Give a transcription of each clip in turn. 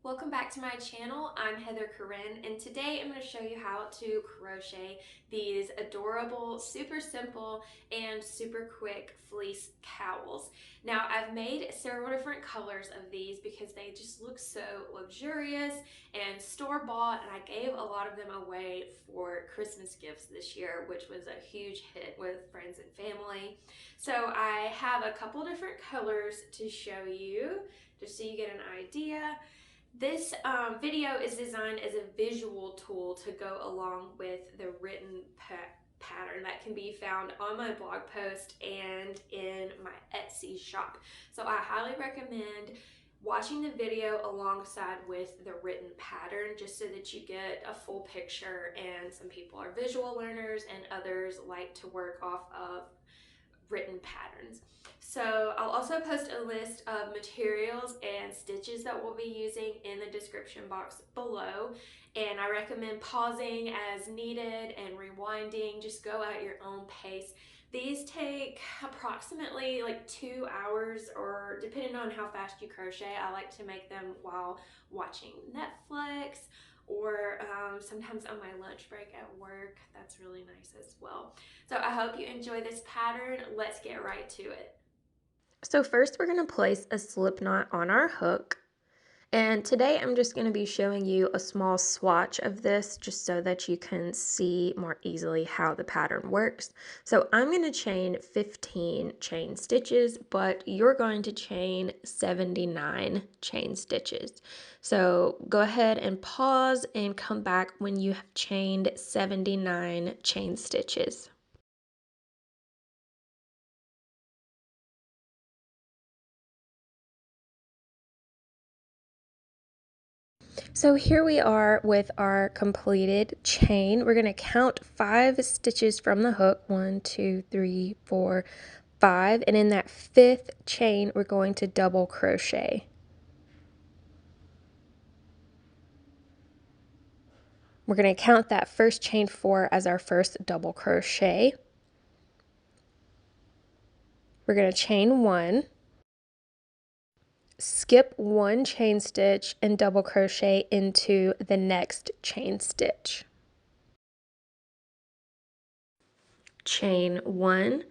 Welcome back to my channel. I'm Heather Corinne, and today I'm going to show you how to crochet these adorable, super simple, and super quick fleece cowls. Now, I've made several different colors of these because they just look so luxurious and store-bought, and I gave a lot of them away for Christmas gifts this year, which was a huge hit with friends and family. So I have a couple different colors to show you, just so you get an idea. This video is designed as a visual tool to go along with the written pattern that can be found on my blog post and in my Etsy shop. So I highly recommend watching the video alongside with the written pattern just so that you get a full picture, and some people are visual learners and others like to work off of written patterns. So I'll also post a list of materials and stitches that we'll be using in the description box below, and I recommend pausing as needed and rewinding. Just go at your own pace. These take approximately like 2 hours, or depending on how fast you crochet. I like to make them while watching Netflix, or sometimes on my lunch break at work. That's really nice as well. So I hope you enjoy this pattern. Let's get right to it. So first we're going to place a slip knot on our hook, and today I'm just going to be showing you a small swatch of this just so that you can see more easily how the pattern works. So I'm going to chain 15 chain stitches, but you're going to chain 79 chain stitches. So go ahead and pause and come back when you have chained 79 chain stitches. So here we are with our completed chain. We're going to count 5 stitches from the hook. 1, 2, 3, 4, 5. And in that 5th chain, we're going to double crochet. We're going to count that first chain 4 as our first double crochet. We're going to chain 1, skip 1 chain stitch, and double crochet into the next chain stitch. Chain 1,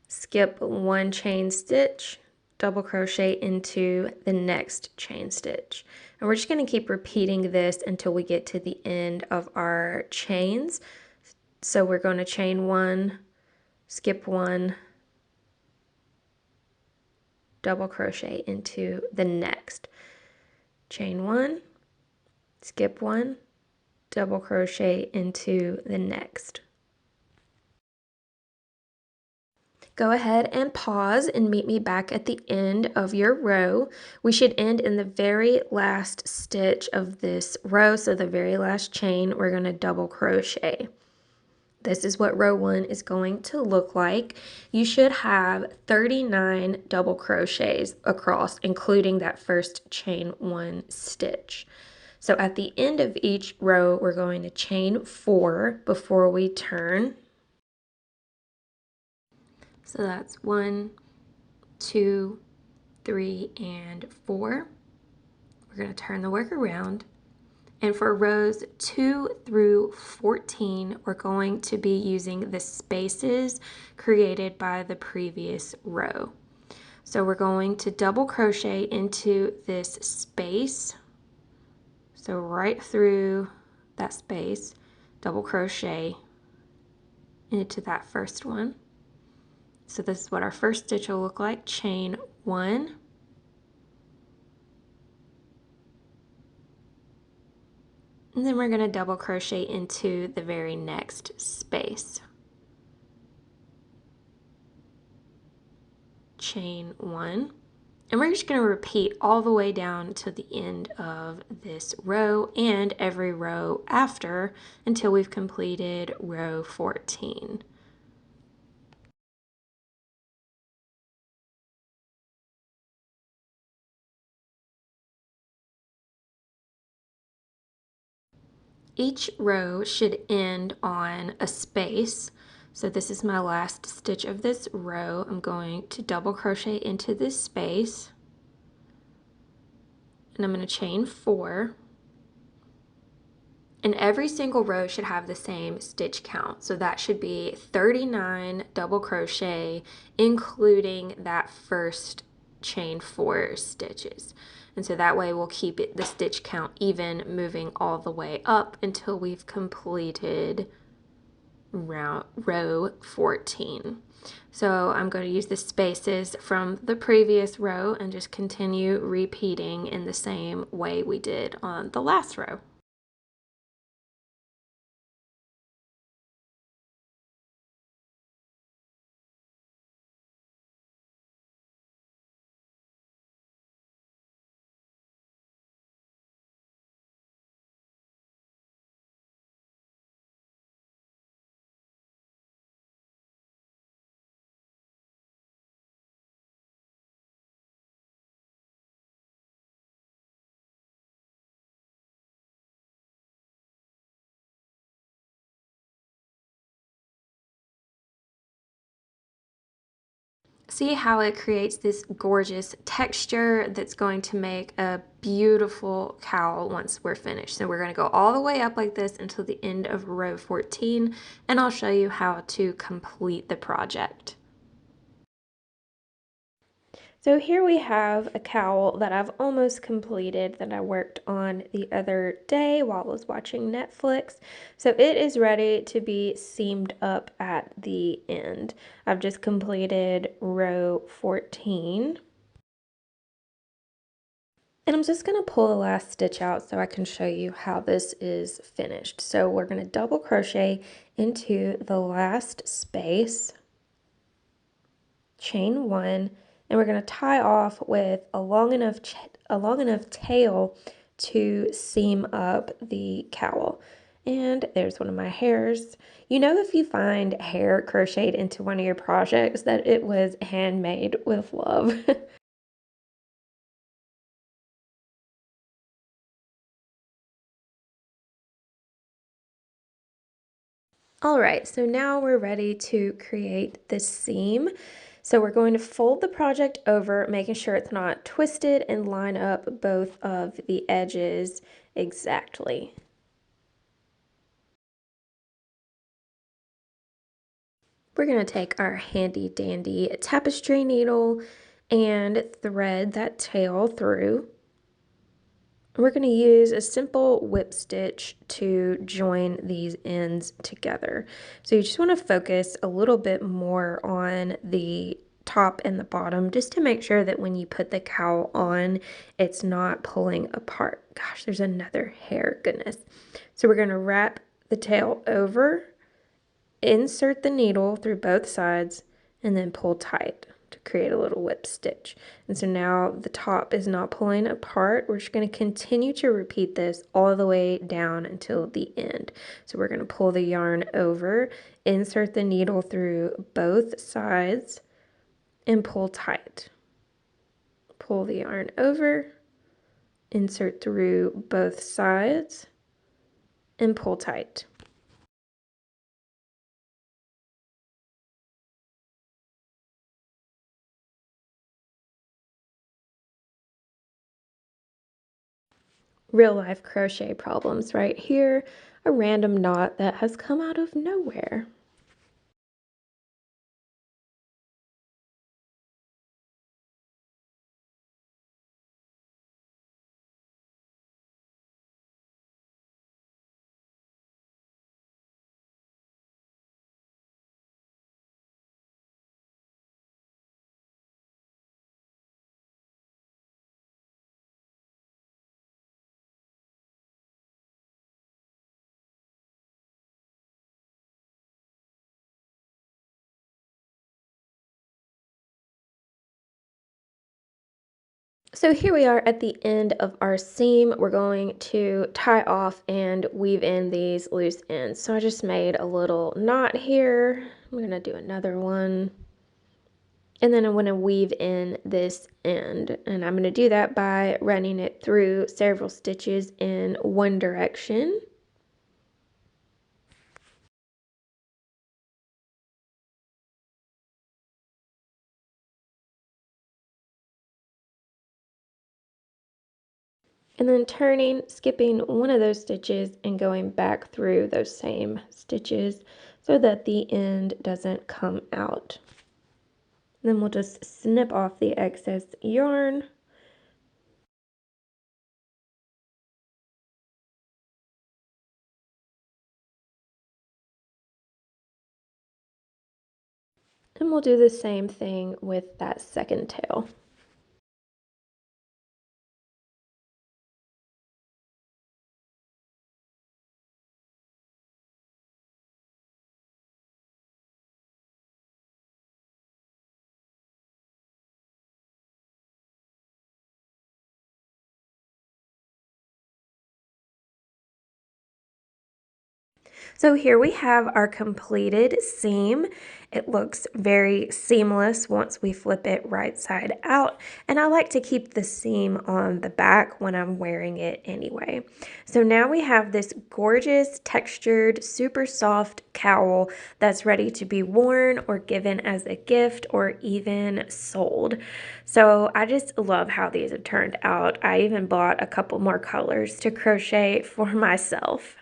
skip 1 chain stitch, double crochet into the next chain stitch. And we're just going to keep repeating this until we get to the end of our chains. So we're going to chain 1, skip 1, double crochet into the next. Chain 1, skip 1, double crochet into the next. Go ahead and pause and meet me back at the end of your row. We should end in the very last stitch of this row, so the very last chain, we're going to double crochet. This is what row 1 is going to look like. You should have 39 double crochets across, including that first chain 1 stitch. So at the end of each row, we're going to chain 4 before we turn. So that's 1, 2, 3, and 4. We're going to turn the work around. And for rows 2 through 14, we're going to be using the spaces created by the previous row. So we're going to double crochet into this space. So right through that space, double crochet into that first one. So this is what our first stitch will look like. Chain 1, and then we're going to double crochet into the very next space. Chain 1, and we're just going to repeat all the way down to the end of this row and every row after until we've completed row 14. Each row should end on a space. So this is my last stitch of this row. I'm going to double crochet into this space, and I'm going to chain 4. And every single row should have the same stitch count. So that should be 39 double crochet, including that first chain 4 stitches. And so that way we'll keep the stitch count even, moving all the way up until we've completed row 14. So I'm going to use the spaces from the previous row and just continue repeating in the same way we did on the last row. See how it creates this gorgeous texture that's going to make a beautiful cowl once we're finished. So we're going to go all the way up like this until the end of row 14, and I'll show you how to complete the project. So here we have a cowl that I've almost completed that I worked on the other day while I was watching Netflix. So it is ready to be seamed up at the end. I've just completed row 14. And I'm just going to pull the last stitch out so I can show you how this is finished. So we're going to double crochet into the last space, chain 1, and we're going to tie off with a long enough tail to seam up the cowl. And there's one of my hairs. You know, if you find hair crocheted into one of your projects, that it was handmade with love. All right, so now we're ready to create this seam. So we're going to fold the project over, making sure it's not twisted, and line up both of the edges exactly. We're going to take our handy dandy tapestry needle and thread that tail through. We're going to use a simple whip stitch to join these ends together. So you just want to focus a little bit more on the top and the bottom just to make sure that when you put the cowl on, it's not pulling apart. Gosh, there's another hair, goodness. So we're going to wrap the tail over, insert the needle through both sides, and then pull tight to create a little whip stitch. And so now the top is not pulling apart. We're just going to continue to repeat this all the way down until the end. So we're going to pull the yarn over, insert the needle through both sides, and pull tight. Pull the yarn over, insert through both sides, and pull tight. Real life crochet problems right here. A random knot that has come out of nowhere. So here we are at the end of our seam. We're going to tie off and weave in these loose ends. So I just made a little knot here. I'm going to do another one. And then I'm going to weave in this end. And I'm going to do that by running it through several stitches in one direction. and then turning, skipping one of those stitches and going back through those same stitches so that the end doesn't come out. Then we'll just snip off the excess yarn. And we'll do the same thing with that second tail. So here we have our completed seam. It looks very seamless once we flip it right side out, and I like to keep the seam on the back when I'm wearing it anyway. So now we have this gorgeous textured, super soft cowl that's ready to be worn or given as a gift or even sold. So I just love how these have turned out. I even bought a couple more colors to crochet for myself.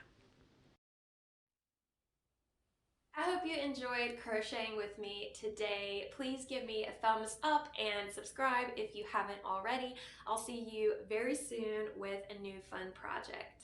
I hope you enjoyed crocheting with me today. Please give me a thumbs up and subscribe if you haven't already. I'll see you very soon with a new fun project.